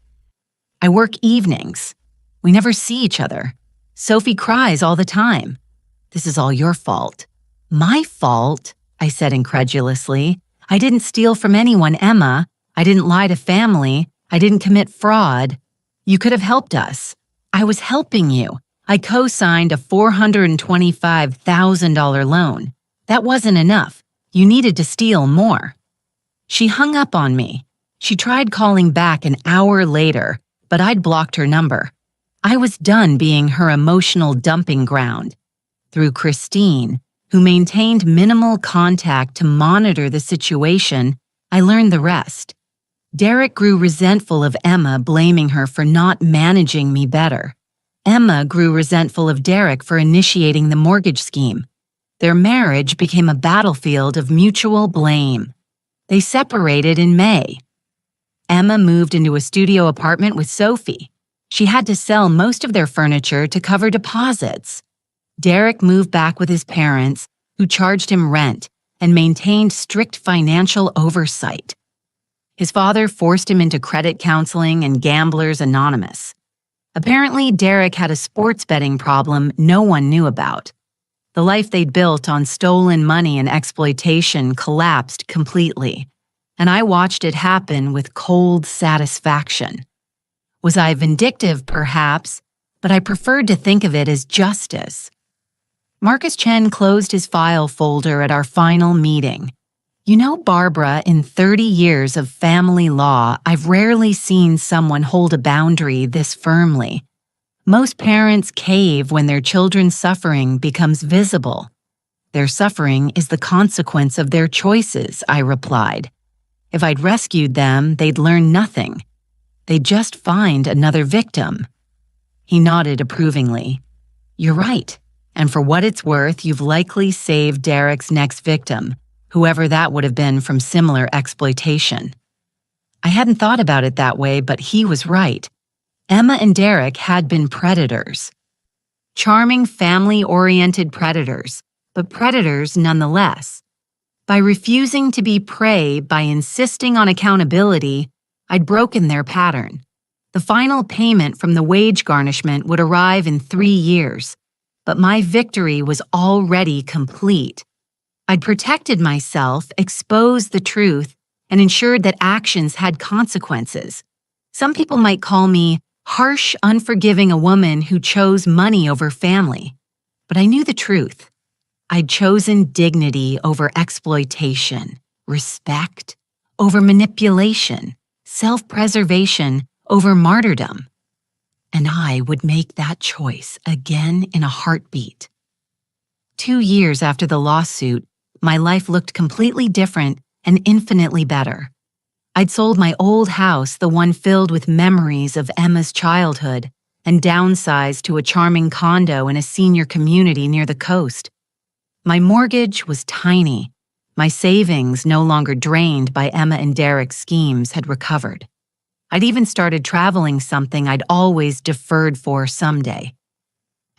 I work evenings. We never see each other. Sophie cries all the time. This is all your fault." "My fault?" I said incredulously. "I didn't steal from anyone, Emma. I didn't lie to family. I didn't commit fraud. You could have helped us. I was helping you. I co-signed a $425,000 loan. That wasn't enough. You needed to steal more." She hung up on me. She tried calling back an hour later, but I'd blocked her number. I was done being her emotional dumping ground. Through Christine, who maintained minimal contact to monitor the situation, I learned the rest. Derek grew resentful of Emma, blaming her for not managing me better. Emma grew resentful of Derek for initiating the mortgage scheme. Their marriage became a battlefield of mutual blame. They separated in May. Emma moved into a studio apartment with Sophie. She had to sell most of their furniture to cover deposits. Derek moved back with his parents, who charged him rent and maintained strict financial oversight. His father forced him into credit counseling and Gamblers Anonymous. Apparently, Derek had a sports betting problem no one knew about. The life they'd built on stolen money and exploitation collapsed completely, and I watched it happen with cold satisfaction. Was I vindictive, perhaps, but I preferred to think of it as justice. Marcus Chen closed his file folder at our final meeting. "You know, Barbara, in 30 years of family law, I've rarely seen someone hold a boundary this firmly. Most parents cave when their children's suffering becomes visible. Their suffering is the consequence of their choices, I replied. If I'd rescued them, they'd learn nothing. They'd just find another victim. He nodded approvingly. You're right, and for what it's worth, you've likely saved Derek's next victim, whoever that would have been from similar exploitation. I hadn't thought about it that way, but he was right. Emma and Derek had been predators. Charming, family-oriented predators, but predators nonetheless. By refusing to be prey, by insisting on accountability, I'd broken their pattern. The final payment from the wage garnishment would arrive in 3 years, but my victory was already complete. I'd protected myself, exposed the truth, and ensured that actions had consequences. Some people might call me harsh, unforgiving a woman who chose money over family. But I knew the truth. I'd chosen dignity over exploitation, respect over manipulation, self-preservation over martyrdom. And I would make that choice again in a heartbeat. 2 years after the lawsuit, my life looked completely different and infinitely better. I'd sold my old house, the one filled with memories of Emma's childhood, and downsized to a charming condo in a senior community near the coast. My mortgage was tiny. My savings, no longer drained by Emma and Derek's schemes, had recovered. I'd even started traveling, something I'd always deferred for someday.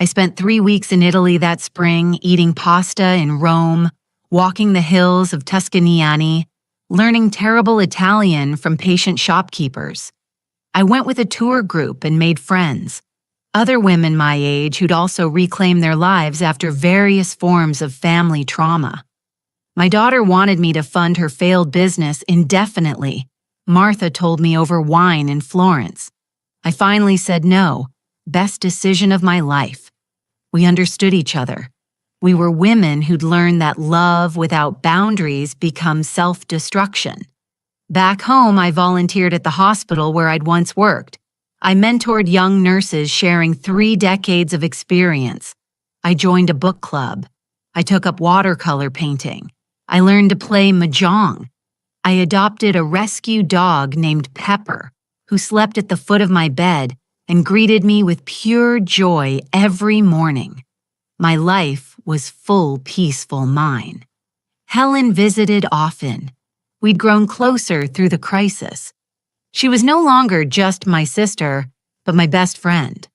I spent 3 weeks in Italy that spring, eating pasta in Rome, walking the hills of Tuscany, learning terrible Italian from patient shopkeepers. I went with a tour group and made friends, other women my age who'd also reclaimed their lives after various forms of family trauma. My daughter wanted me to fund her failed business indefinitely. Martha told me over wine in Florence. I finally said no. Best decision of my life. We understood each other. We were women who'd learned that love without boundaries becomes self-destruction. Back home, I volunteered at the hospital where I'd once worked. I mentored young nurses sharing 3 decades of experience. I joined a book club. I took up watercolor painting. I learned to play mahjong. I adopted a rescue dog named Pepper, who slept at the foot of my bed and greeted me with pure joy every morning. My life was full, peaceful mine. Helen visited often. We'd grown closer through the crisis. She was no longer just my sister, but my best friend.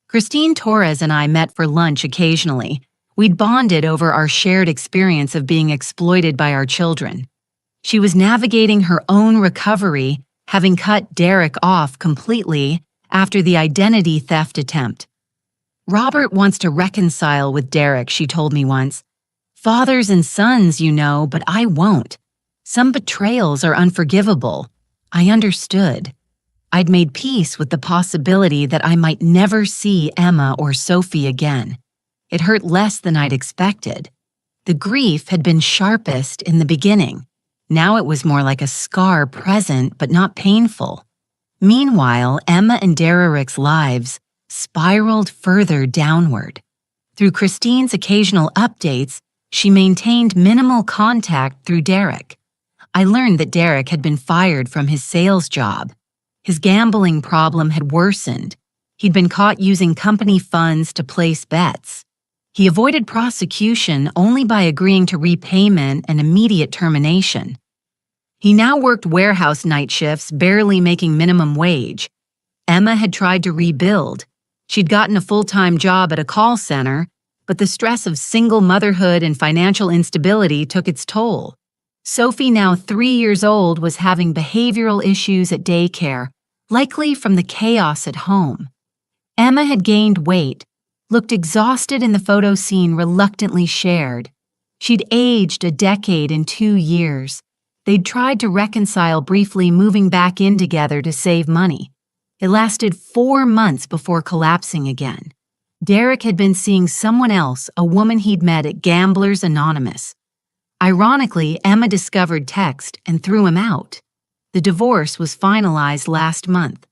Christine Torres and I met for lunch occasionally. We'd bonded over our shared experience of being exploited by our children. She was navigating her own recovery, having cut Derek off completely after the identity theft attempt. Robert wants to reconcile with Derek, she told me once. Fathers and sons, you know, but I won't. Some betrayals are unforgivable. I understood. I'd made peace with the possibility that I might never see Emma or Sophie again. It hurt less than I'd expected. The grief had been sharpest in the beginning. Now it was more like a scar, present but not painful. Meanwhile, Emma and Derek's lives spiraled further downward. Through Christine's occasional updates, she maintained minimal contact through Derek. I learned that Derek had been fired from his sales job. His gambling problem had worsened. He'd been caught using company funds to place bets. He avoided prosecution only by agreeing to repayment and immediate termination. He now worked warehouse night shifts, barely making minimum wage. Emma had tried to rebuild. She'd gotten a full-time job at a call center, but the stress of single motherhood and financial instability took its toll. Sophie, now 3 years old, was having behavioral issues at daycare, likely from the chaos at home. Emma had gained weight, looked exhausted in the photo scene reluctantly shared. She'd aged a decade in 2 years. They'd tried to reconcile briefly, moving back in together to save money. It lasted 4 months before collapsing again. Derek had been seeing someone else, a woman he'd met at Gamblers Anonymous. Ironically, Emma discovered text and threw him out. The divorce was finalized last month.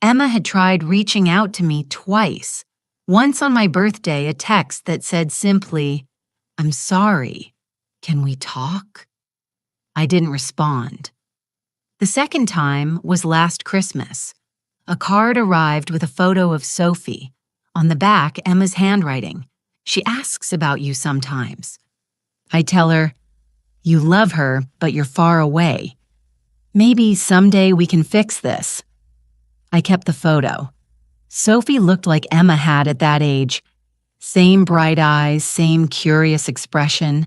Emma had tried reaching out to me twice. Once on my birthday, a text that said simply, I'm sorry. Can we talk? I didn't respond. The second time was last Christmas. A card arrived with a photo of Sophie. On the back, Emma's handwriting. She asks about you sometimes. I tell her, you love her, but you're far away. Maybe someday we can fix this. I kept the photo. Sophie looked like Emma had at that age. Same bright eyes, same curious expression.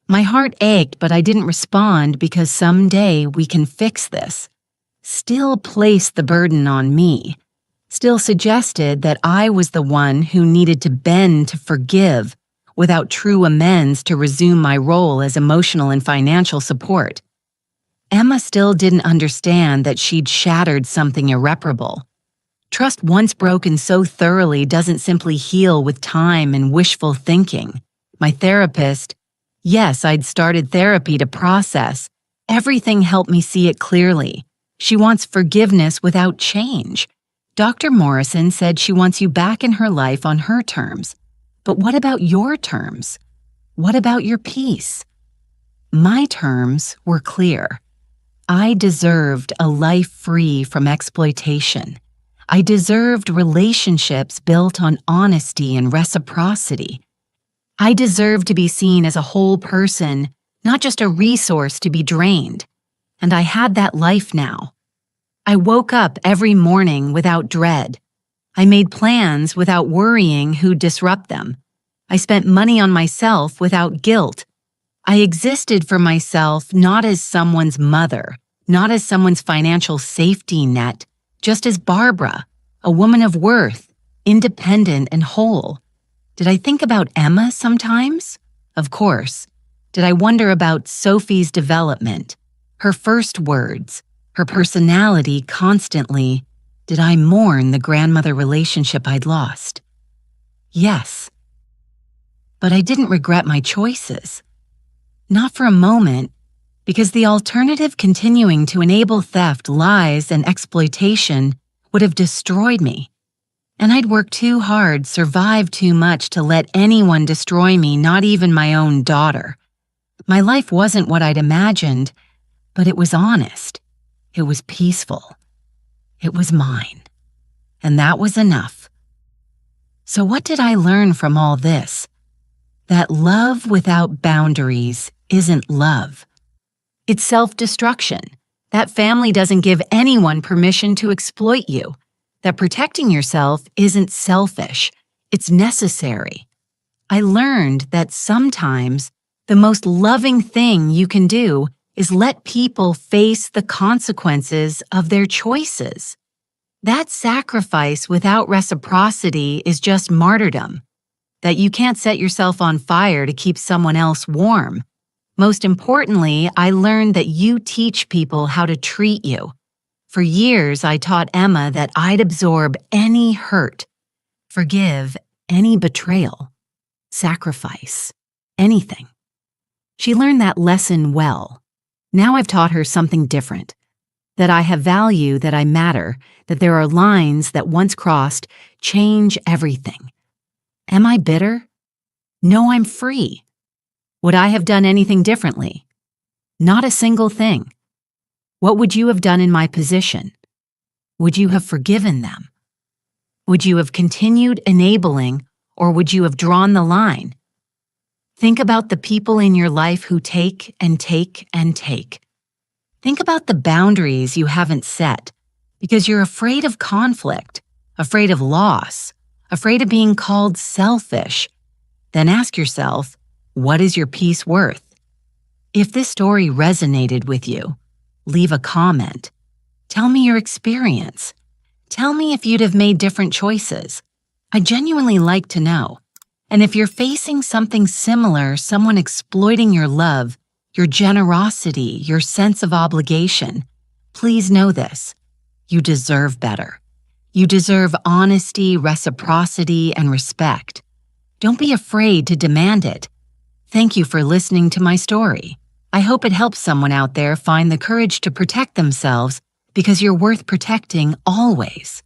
My heart ached, but I didn't respond because someday we can fix this. Still placed the burden on me. Still suggested that I was the one who needed to bend to forgive without true amends to resume my role as emotional and financial support. Emma still didn't understand that she'd shattered something irreparable. Trust once broken so thoroughly doesn't simply heal with time and wishful thinking. My therapist, yes, I'd started therapy to process. Everything helped me see it clearly. She wants forgiveness without change. Dr. Morrison said she wants you back in her life on her terms. But what about your terms? What about your peace? My terms were clear. I deserved a life free from exploitation. I deserved relationships built on honesty and reciprocity. I deserved to be seen as a whole person, not just a resource to be drained. And I had that life now. I woke up every morning without dread. I made plans without worrying who'd disrupt them. I spent money on myself without guilt. I existed for myself not as someone's mother, not as someone's financial safety net, just as Barbara, a woman of worth, independent and whole. Did I think about Emma sometimes? Of course. Did I wonder about Sophie's development, her first words, her personality constantly? Did I mourn the grandmother relationship I'd lost? Yes. But I didn't regret my choices. Not for a moment, because the alternative continuing to enable theft, lies, and exploitation would have destroyed me. And I'd worked too hard, survived too much to let anyone destroy me, not even my own daughter. My life wasn't what I'd imagined, but it was honest. It was peaceful. It was mine. And that was enough. So what did I learn from all this? That love without boundaries isn't love. It's self-destruction. That family doesn't give anyone permission to exploit you. That protecting yourself isn't selfish. It's necessary. I learned that sometimes the most loving thing you can do is let people face the consequences of their choices. That sacrifice without reciprocity is just martyrdom. That you can't set yourself on fire to keep someone else warm. Most importantly, I learned that you teach people how to treat you. For years, I taught Emma that I'd absorb any hurt, forgive any betrayal, sacrifice anything. She learned that lesson well. Now I've taught her something different. That I have value, that I matter, that there are lines that once crossed change everything. Am I bitter? No, I'm free. Would I have done anything differently? Not a single thing. What would you have done in my position? Would you have forgiven them? Would you have continued enabling, or would you have drawn the line? Think about the people in your life who take and take and take. Think about the boundaries you haven't set because you're afraid of conflict, afraid of loss, afraid of being called selfish. Then ask yourself, what is your peace worth? If this story resonated with you, leave a comment. Tell me your experience. Tell me if you'd have made different choices. I genuinely like to know. And if you're facing something similar, someone exploiting your love, your generosity, your sense of obligation, please know this. You deserve better. You deserve honesty, reciprocity, and respect. Don't be afraid to demand it. Thank you for listening to my story. I hope it helps someone out there find the courage to protect themselves because you're worth protecting always.